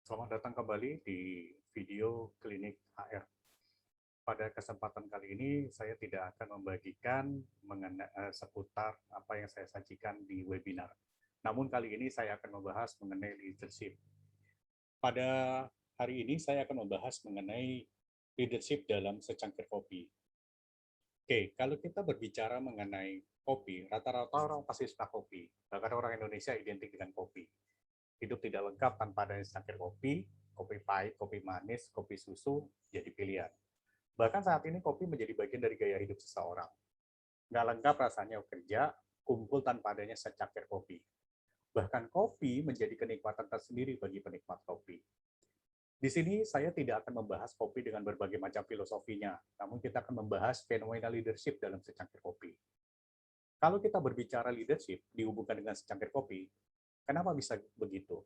Selamat datang kembali di video klinik HR. Pada kesempatan kali ini, saya tidak akan membagikan seputar apa yang saya sajikan di webinar. Namun kali ini saya akan membahas mengenai leadership. Pada hari ini saya akan membahas mengenai leadership dalam secangkir kopi. Oke, kalau kita berbicara mengenai kopi, rata-rata orang pasti suka kopi. Bahkan orang Indonesia identik dengan kopi. Hidup tidak lengkap tanpa adanya secangkir kopi, kopi pahit, kopi manis, kopi susu, jadi pilihan. Bahkan saat ini kopi menjadi bagian dari gaya hidup seseorang. Nggak lengkap rasanya kerja, kumpul tanpa adanya secangkir kopi. Bahkan kopi menjadi kenikmatan tersendiri bagi penikmat kopi. Di sini saya tidak akan membahas kopi dengan berbagai macam filosofinya, namun kita akan membahas fenomena leadership dalam secangkir kopi. Kalau kita berbicara leadership dihubungkan dengan secangkir kopi, kenapa bisa begitu?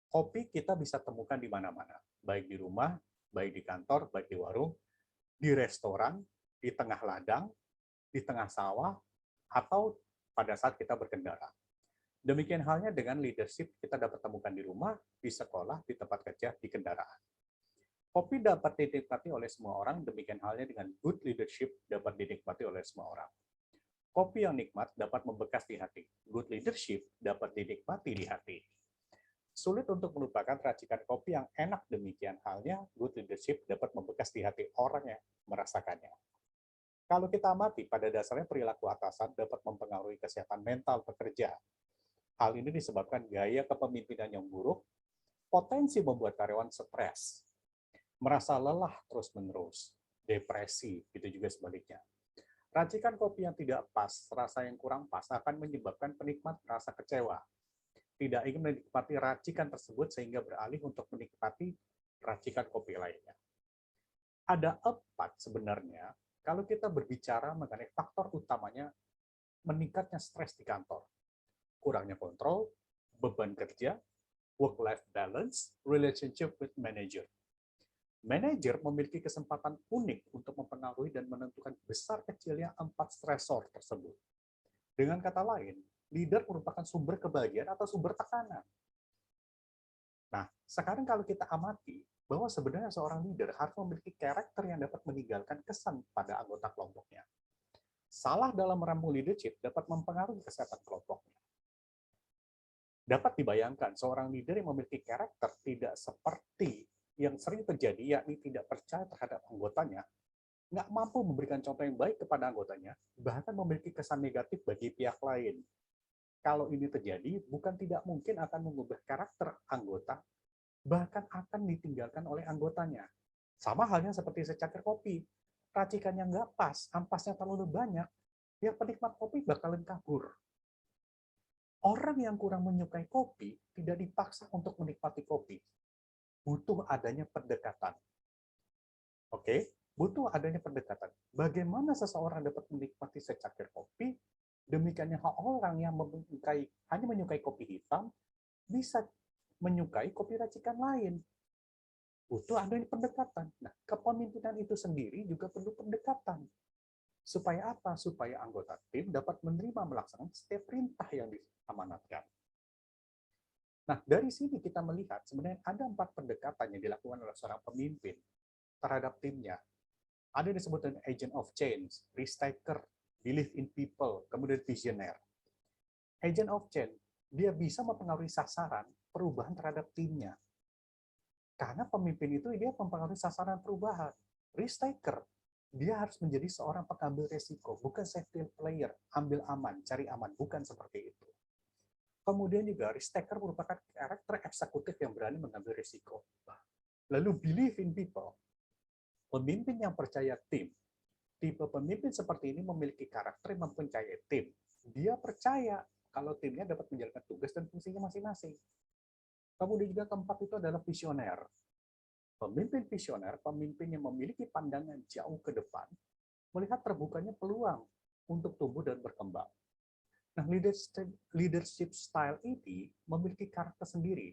Kopi kita bisa temukan di mana-mana, baik di rumah, baik di kantor, baik di warung, di restoran, di tengah ladang, di tengah sawah, atau pada saat kita berkendara. Demikian halnya dengan leadership kita dapat temukan di rumah, di sekolah, di tempat kerja, di kendaraan. Kopi dapat dinikmati oleh semua orang, demikian halnya dengan good leadership dapat dinikmati oleh semua orang. Kopi yang nikmat dapat membekas di hati. Good leadership dapat dinikmati di hati. Sulit untuk melupakan racikan kopi yang enak, demikian halnya good leadership dapat membekas di hati orang yang merasakannya. Kalau kita amati, pada dasarnya perilaku atasan dapat mempengaruhi kesehatan mental pekerja. Hal ini disebabkan gaya kepemimpinan yang buruk, potensi membuat karyawan stres, merasa lelah terus-menerus, depresi, gitu juga sebaliknya. Racikan kopi yang tidak pas, rasa yang kurang pas akan menyebabkan penikmat merasa kecewa, tidak ingin menikmati racikan tersebut sehingga beralih untuk menikmati racikan kopi lainnya. Ada 4 sebenarnya kalau kita berbicara mengenai faktor utamanya meningkatnya stres di kantor. Kurangnya kontrol, beban kerja, work-life balance, relationship with manager. Manajer memiliki kesempatan unik untuk mempengaruhi dan menentukan besar kecilnya 4 stresor tersebut. Dengan kata lain, leader merupakan sumber kebahagiaan atau sumber tekanan. Nah, sekarang kalau kita amati bahwa sebenarnya seorang leader harus memiliki karakter yang dapat meninggalkan kesan pada anggota kelompoknya. Salah dalam meramu leadership dapat mempengaruhi kesehatan kelompoknya. Dapat dibayangkan seorang leader yang memiliki karakter tidak seperti yang sering terjadi, yakni tidak percaya terhadap anggotanya, nggak mampu memberikan contoh yang baik kepada anggotanya, bahkan memiliki kesan negatif bagi pihak lain. Kalau ini terjadi, bukan tidak mungkin akan mengubah karakter anggota, bahkan akan ditinggalkan oleh anggotanya. Sama halnya seperti secangkir kopi. Racikannya nggak pas, ampasnya terlalu banyak, ya penikmat kopi bakalan kabur. Orang yang kurang menyukai kopi tidak dipaksa untuk menikmati kopi. Butuh adanya pendekatan. Oke, butuh adanya pendekatan. Bagaimana seseorang dapat menikmati secangkir kopi, demikiannya orang yang hanya menyukai kopi hitam, bisa menyukai kopi racikan lain. Butuh adanya pendekatan. Nah, kepemimpinan itu sendiri juga perlu pendekatan. Supaya apa? Supaya anggota tim dapat menerima melaksanakan setiap perintah yang diamanatkan. Nah, dari sini kita melihat sebenarnya ada 4 pendekatan yang dilakukan oleh seorang pemimpin terhadap timnya. Ada yang disebut dengan agent of change, risk taker, believe in people, kemudian visioner. Agent of change, dia bisa mempengaruhi sasaran perubahan terhadap timnya. Karena pemimpin itu dia mempengaruhi sasaran perubahan. Risk taker, dia harus menjadi seorang pengambil resiko, bukan safety player, ambil aman, cari aman, bukan seperti itu. Kemudian juga risk taker merupakan karakter eksekutif yang berani mengambil risiko. Lalu believe in people, pemimpin yang percaya tim. Tipe pemimpin seperti ini memiliki karakter yang mempercayai tim. Dia percaya kalau timnya dapat menjalankan tugas dan fungsinya masing-masing. Kemudian juga keempat itu adalah visioner. Pemimpin visioner, pemimpin yang memiliki pandangan jauh ke depan, melihat terbukanya peluang untuk tumbuh dan berkembang. Nah, leadership style ini memiliki karakter sendiri.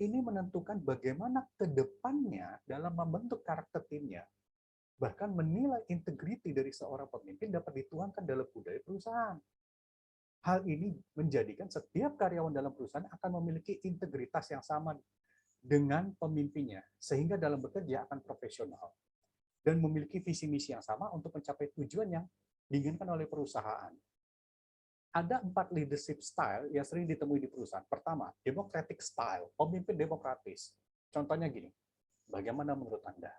Ini menentukan bagaimana ke depannya dalam membentuk karakter timnya. Bahkan menilai integriti dari seorang pemimpin dapat dituangkan dalam budaya perusahaan. Hal ini menjadikan setiap karyawan dalam perusahaan akan memiliki integritas yang sama dengan pemimpinnya, sehingga dalam bekerja akan profesional dan memiliki visi misi yang sama untuk mencapai tujuan yang diinginkan oleh perusahaan. Ada 4 leadership style yang sering ditemui di perusahaan. Pertama, democratic style, pemimpin demokratis. Contohnya gini, bagaimana menurut Anda?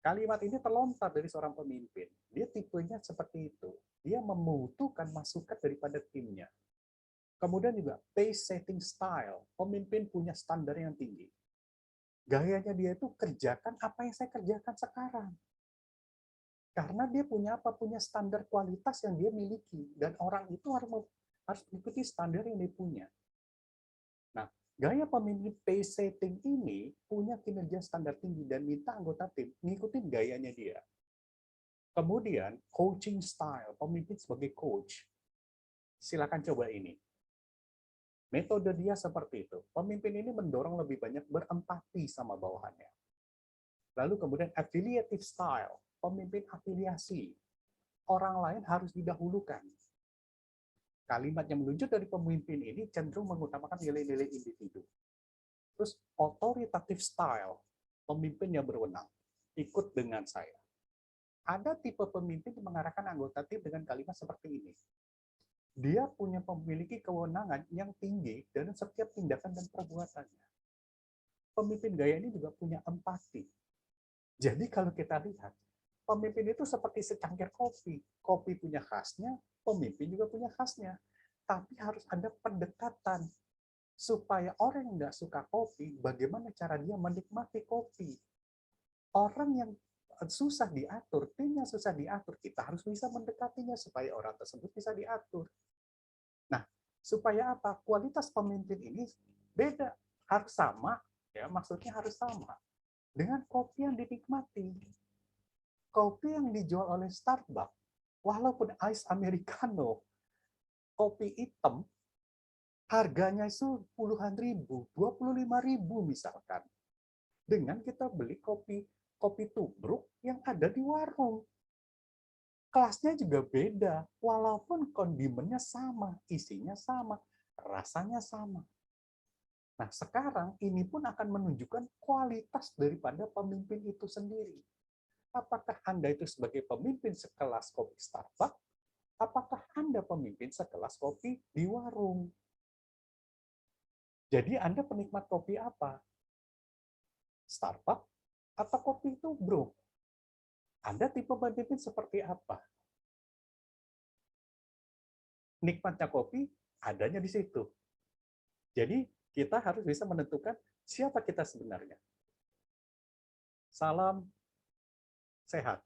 Kalimat ini terlontar dari seorang pemimpin. Dia tipenya seperti itu. Dia membutuhkan masukan daripada timnya. Kemudian juga pace setting style. Pemimpin punya standar yang tinggi. Gayanya dia itu kerjakan apa yang saya kerjakan sekarang. Karena dia punya apa? Punya standar kualitas yang dia miliki. Dan orang itu harus mengikuti standar yang dia punya. Nah, gaya pemimpin pace setting ini punya kinerja standar tinggi dan minta anggota tim ngikutin gayanya dia. Kemudian, coaching style, pemimpin sebagai coach. Silakan coba ini. Metode dia seperti itu. Pemimpin ini mendorong lebih banyak berempati sama bawahannya. Lalu kemudian affiliative style, pemimpin afiliasi. Orang lain harus didahulukan. Kalimat yang meluncur dari pemimpin ini cenderung mengutamakan nilai-nilai individu. Terus authoritative style, pemimpin yang berwenang. Ikut dengan saya. Ada tipe pemimpin yang mengarahkan anggota tim dengan kalimat seperti ini. Dia memiliki kewenangan yang tinggi dalam setiap tindakan dan perbuatannya. Pemimpin gaya ini juga punya empati. Jadi kalau kita lihat, pemimpin itu seperti secangkir kopi. Kopi punya khasnya, pemimpin juga punya khasnya. Tapi harus ada pendekatan supaya orang yang nggak suka kopi, bagaimana cara dia menikmati kopi. Orang yang susah diatur, tim yang susah diatur, kita harus bisa mendekatinya supaya orang tersebut bisa diatur. Nah, supaya apa? Kualitas pemimpin ini beda, harus sama, ya maksudnya harus sama dengan kopi yang dinikmati. Kopi yang dijual oleh Starbucks, walaupun ice americano, kopi hitam, harganya itu puluhan ribu, 25.000 misalkan. Dengan kita beli kopi tubruk yang ada di warung. Kelasnya juga beda, walaupun kondimennya sama, isinya sama, rasanya sama. Nah, sekarang ini pun akan menunjukkan kualitas daripada pemimpin itu sendiri. Apakah Anda itu sebagai pemimpin sekelas kopi Starbucks? Apakah Anda pemimpin sekelas kopi di warung? Jadi Anda penikmat kopi apa? Starbucks atau kopi tubruk? Anda tipe pemimpin seperti apa? Nikmatnya kopi adanya di situ. Jadi kita harus bisa menentukan siapa kita sebenarnya. Salam sehat.